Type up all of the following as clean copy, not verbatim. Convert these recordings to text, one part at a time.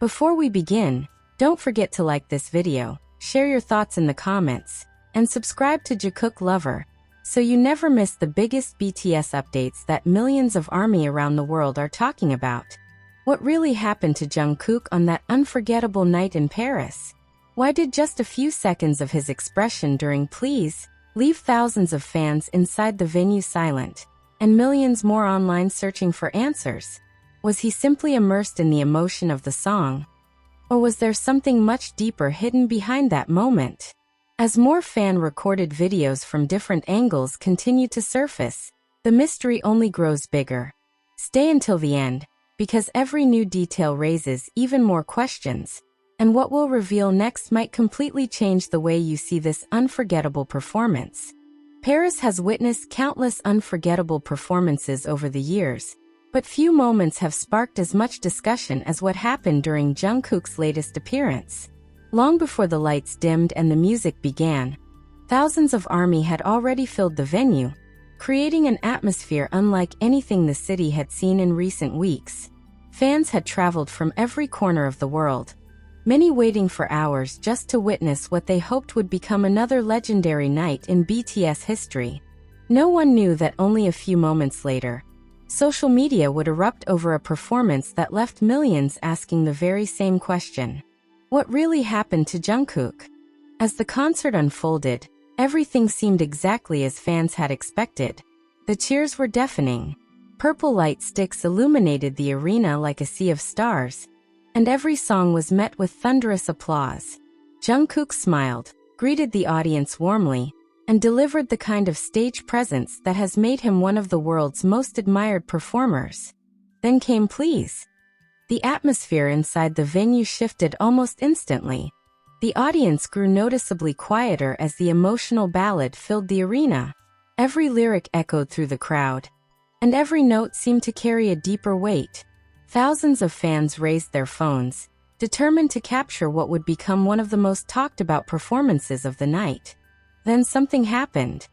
Before we begin, don't forget to like this video, share your thoughts in the comments, and subscribe to Jikook Lover, so you never miss the biggest BTS updates that millions of ARMY around the world are talking about. What really happened to Jungkook on that unforgettable night in Paris? Why did just a few seconds of his expression during Please leave thousands of fans inside the venue silent, and millions more online searching for answers? Was he simply immersed in the emotion of the song? Or was there something much deeper hidden behind that moment? As more fan-recorded videos from different angles continue to surface, the mystery only grows bigger. Stay until the end, because every new detail raises even more questions, and what we'll reveal next might completely change the way you see this unforgettable performance. Paris has witnessed countless unforgettable performances over the years, but few moments have sparked as much discussion as what happened during Jungkook's latest appearance. Long before the lights dimmed and the music began, thousands of ARMY had already filled the venue, creating an atmosphere unlike anything the city had seen in recent weeks. Fans had traveled from every corner of the world, many waiting for hours just to witness what they hoped would become another legendary night in BTS history. No one knew that only a few moments later, social media would erupt over a performance that left millions asking the very same question. What really happened to Jungkook? As the concert unfolded, everything seemed exactly as fans had expected. The cheers were deafening. Purple light sticks illuminated the arena like a sea of stars, and every song was met with thunderous applause. Jungkook smiled, greeted the audience warmly, and delivered the kind of stage presence that has made him one of the world's most admired performers. Then came Please. The atmosphere inside the venue shifted almost instantly. The audience grew noticeably quieter as the emotional ballad filled the arena. Every lyric echoed through the crowd, and every note seemed to carry a deeper weight. Thousands of fans raised their phones, determined to capture what would become one of the most talked about performances of the night. Then something happened.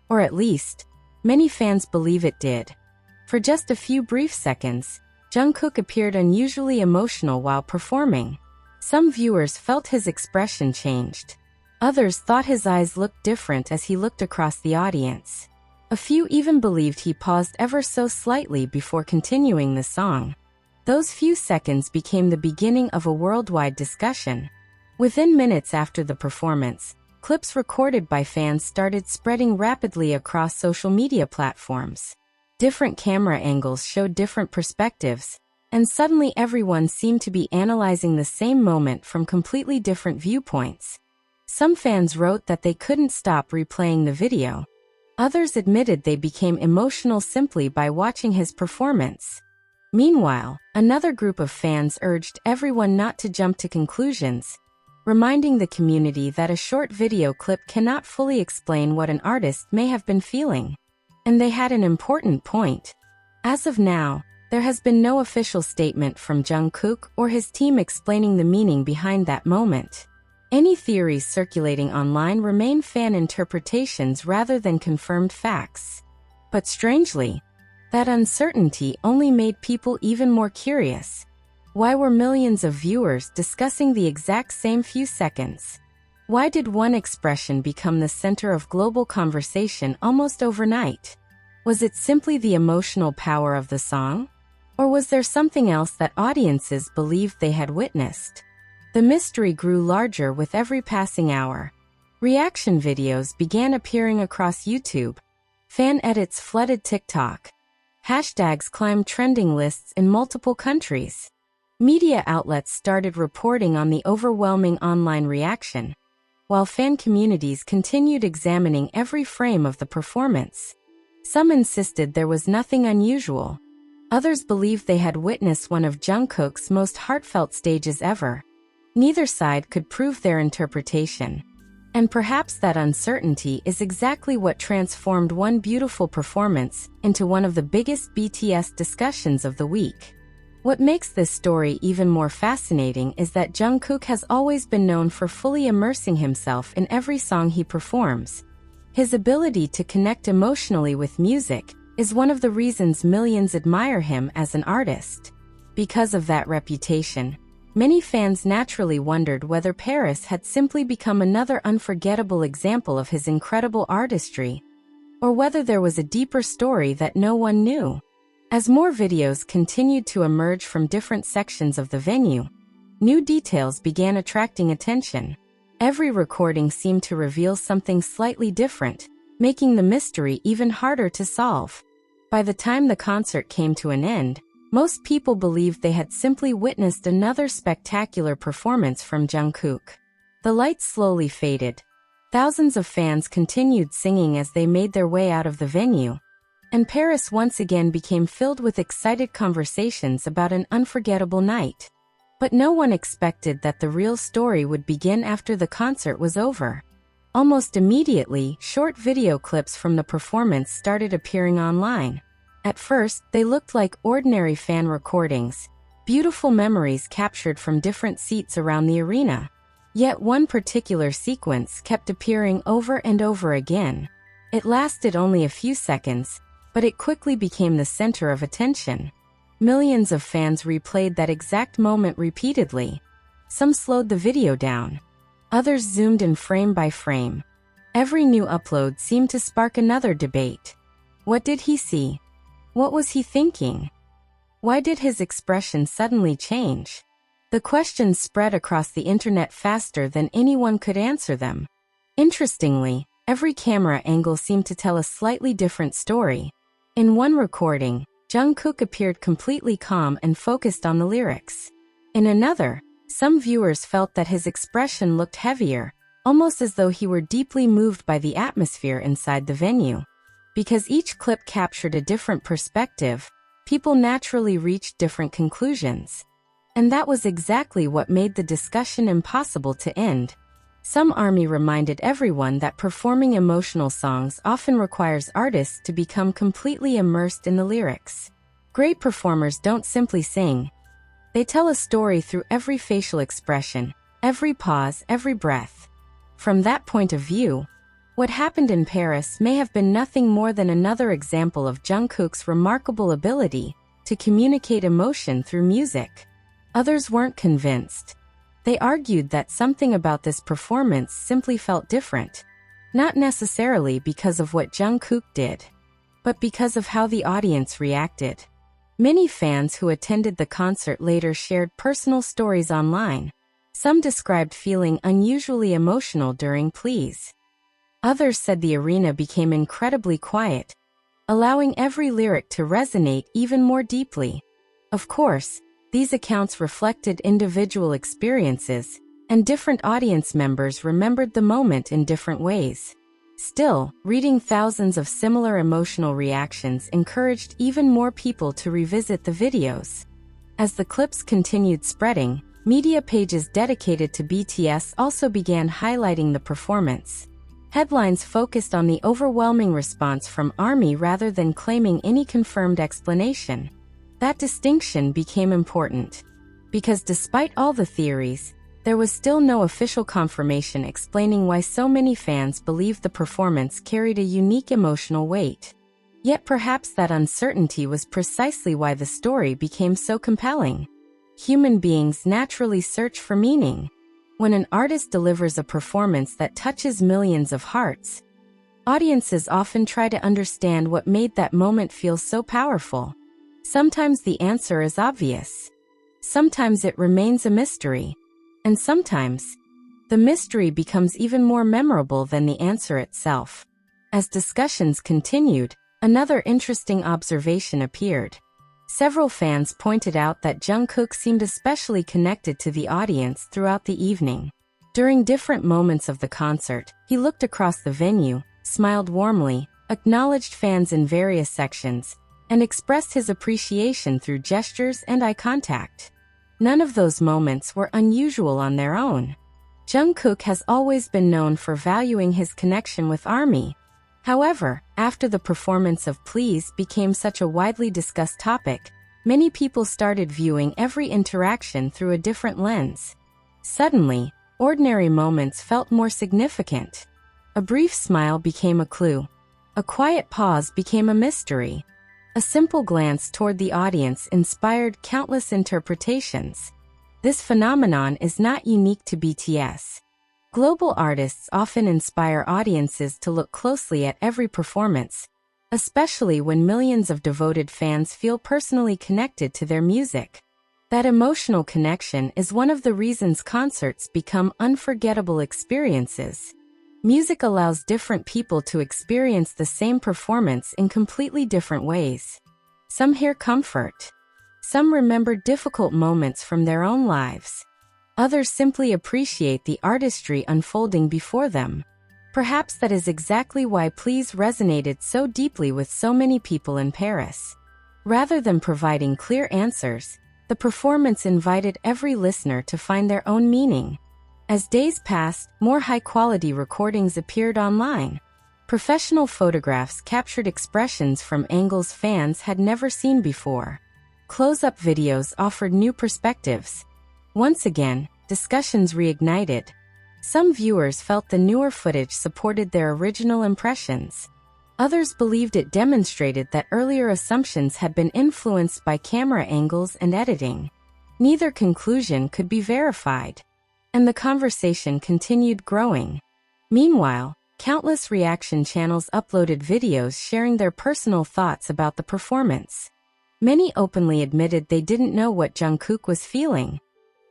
Or at least, many fans believe it did. For just a few brief seconds, Jungkook appeared unusually emotional while performing. Some viewers felt his expression changed. Others thought his eyes looked different as he looked across the audience. A few even believed he paused ever so slightly before continuing the song. Those few seconds became the beginning of a worldwide discussion. Within minutes after the performance, clips recorded by fans started spreading rapidly across social media platforms. Different camera angles showed different perspectives, and suddenly everyone seemed to be analyzing the same moment from completely different viewpoints. Some fans wrote that they couldn't stop replaying the video. Others admitted they became emotional simply by watching his performance. Meanwhile, another group of fans urged everyone not to jump to conclusions, reminding the community that a short video clip cannot fully explain what an artist may have been feeling. And they had an important point. As of now, there has been no official statement from Jungkook or his team explaining the meaning behind that moment. Any theories circulating online remain fan interpretations rather than confirmed facts. But strangely, that uncertainty only made people even more curious. Why were millions of viewers discussing the exact same few seconds? Why did one expression become the center of global conversation almost overnight? Was it simply the emotional power of the song? Or was there something else that audiences believed they had witnessed? The mystery grew larger with every passing hour. Reaction videos began appearing across YouTube. Fan edits flooded TikTok. Hashtags climbed trending lists in multiple countries. Media outlets started reporting on the overwhelming online reaction, while fan communities continued examining every frame of the performance. Some insisted there was nothing unusual. Others believed they had witnessed one of Jungkook's most heartfelt stages ever. Neither side could prove their interpretation. And perhaps that uncertainty is exactly what transformed one beautiful performance into one of the biggest BTS discussions of the week. What makes this story even more fascinating is that Jungkook has always been known for fully immersing himself in every song he performs. His ability to connect emotionally with music is one of the reasons millions admire him as an artist. Because of that reputation, Many fans naturally wondered whether Paris had simply become another unforgettable example of his incredible artistry, or whether there was a deeper story that no one knew. As more videos continued to emerge from different sections of the venue, new details began attracting attention. Every recording seemed to reveal something slightly different, making the mystery even harder to solve. By the time the concert came to an end, most people believed they had simply witnessed another spectacular performance from Jungkook. The lights slowly faded. Thousands of fans continued singing as they made their way out of the venue, and Paris once again became filled with excited conversations about an unforgettable night. But no one expected that the real story would begin after the concert was over. Almost immediately, short video clips from the performance started appearing online. At first, they looked like ordinary fan recordings, beautiful memories captured from different seats around the arena. Yet one particular sequence kept appearing over and over again. It lasted only a few seconds, but it quickly became the center of attention. Millions of fans replayed that exact moment repeatedly. Some slowed the video down. Others zoomed in frame by frame. Every new upload seemed to spark another debate. What did he see? What was he thinking? Why did his expression suddenly change? The questions spread across the internet faster than anyone could answer them. Interestingly, every camera angle seemed to tell a slightly different story. In one recording, Jungkook appeared completely calm and focused on the lyrics. In another, some viewers felt that his expression looked heavier, almost as though he were deeply moved by the atmosphere inside the venue. Because each clip captured a different perspective, people naturally reached different conclusions. And that was exactly what made the discussion impossible to end. Some ARMY reminded everyone that performing emotional songs often requires artists to become completely immersed in the lyrics. Great performers don't simply sing. They tell a story through every facial expression, every pause, every breath. From that point of view, what happened in Paris may have been nothing more than another example of Jungkook's remarkable ability to communicate emotion through music. Others weren't convinced. They argued that something about this performance simply felt different, not necessarily because of what Jungkook did, but because of how the audience reacted. Many fans who attended the concert later shared personal stories online. Some described feeling unusually emotional during Please. Others said the arena became incredibly quiet, allowing every lyric to resonate even more deeply. Of course, these accounts reflected individual experiences, and different audience members remembered the moment in different ways. Still, reading thousands of similar emotional reactions encouraged even more people to revisit the videos. As the clips continued spreading, media pages dedicated to BTS also began highlighting the performance. Headlines focused on the overwhelming response from ARMY rather than claiming any confirmed explanation. That distinction became important, because despite all the theories, there was still no official confirmation explaining why so many fans believed the performance carried a unique emotional weight. Yet perhaps that uncertainty was precisely why the story became so compelling. Human beings naturally search for meaning. When an artist delivers a performance that touches millions of hearts, audiences often try to understand what made that moment feel so powerful. Sometimes the answer is obvious. Sometimes it remains a mystery. And sometimes, the mystery becomes even more memorable than the answer itself. As discussions continued, another interesting observation appeared. Several fans pointed out that Jungkook seemed especially connected to the audience throughout the evening. During different moments of the concert, he looked across the venue, smiled warmly, acknowledged fans in various sections, and expressed his appreciation through gestures and eye contact. None of those moments were unusual on their own. Jungkook has always been known for valuing his connection with ARMY. However, after the performance of Please became such a widely discussed topic, many people started viewing every interaction through a different lens. Suddenly, ordinary moments felt more significant. A brief smile became a clue. A quiet pause became a mystery. A simple glance toward the audience inspired countless interpretations. This phenomenon is not unique to BTS. Global artists often inspire audiences to look closely at every performance, especially when millions of devoted fans feel personally connected to their music. That emotional connection is one of the reasons concerts become unforgettable experiences. Music allows different people to experience the same performance in completely different ways. Some hear comfort. Some remember difficult moments from their own lives. Others simply appreciate the artistry unfolding before them. Perhaps that is exactly why Please resonated so deeply with so many people in Paris. Rather than providing clear answers, the performance invited every listener to find their own meaning. As days passed, more high-quality recordings appeared online. Professional photographs captured expressions from angles fans had never seen before. Close-up videos offered new perspectives. Once again, discussions reignited. Some viewers felt the newer footage supported their original impressions. Others believed it demonstrated that earlier assumptions had been influenced by camera angles and editing. Neither conclusion could be verified, and the conversation continued growing. Meanwhile, countless reaction channels uploaded videos sharing their personal thoughts about the performance. Many openly admitted they didn't know what Jungkook was feeling.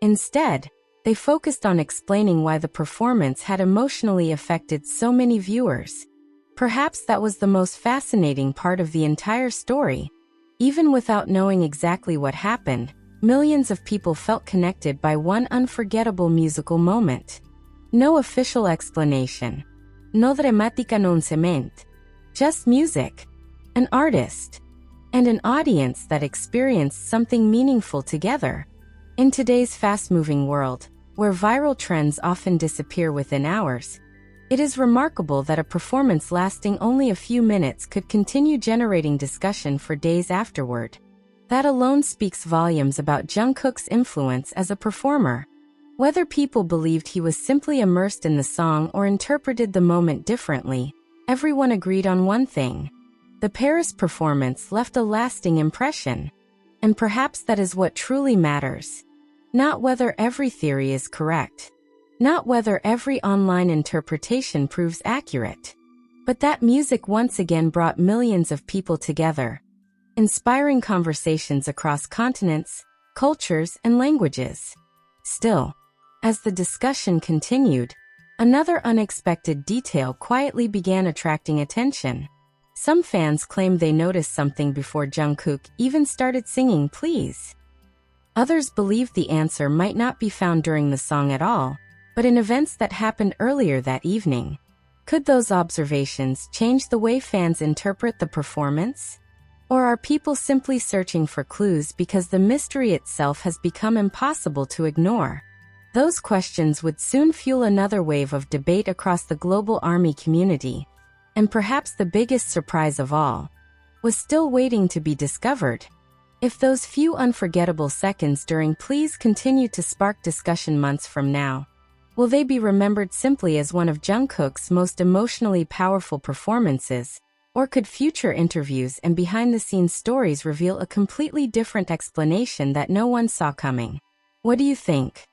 Instead, they focused on explaining why the performance had emotionally affected so many viewers. Perhaps that was the most fascinating part of the entire story. Even without knowing exactly what happened, millions of people felt connected by one unforgettable musical moment. No official explanation. No dramática announcement. Just music, an artist, and an audience that experienced something meaningful together. In today's fast-moving world, where viral trends often disappear within hours, it is remarkable that a performance lasting only a few minutes could continue generating discussion for days afterward. That alone speaks volumes about Jungkook's influence as a performer. Whether people believed he was simply immersed in the song or interpreted the moment differently, everyone agreed on one thing. The Paris performance left a lasting impression. And perhaps that is what truly matters. Not whether every theory is correct. Not whether every online interpretation proves accurate. But that music once again brought millions of people together, inspiring conversations across continents, cultures, and languages. Still, as the discussion continued, another unexpected detail quietly began attracting attention. Some fans claimed they noticed something before Jungkook even started singing Please. Others believed the answer might not be found during the song at all, but in events that happened earlier that evening. Could those observations change the way fans interpret the performance? Or are people simply searching for clues because the mystery itself has become impossible to ignore? Those questions would soon fuel another wave of debate across the global ARMY community. And perhaps the biggest surprise of all was still waiting to be discovered. If those few unforgettable seconds during Please continue to spark discussion months from now, will they be remembered simply as one of Jungkook's most emotionally powerful performances? Or could future interviews and behind-the-scenes stories reveal a completely different explanation that no one saw coming? What do you think?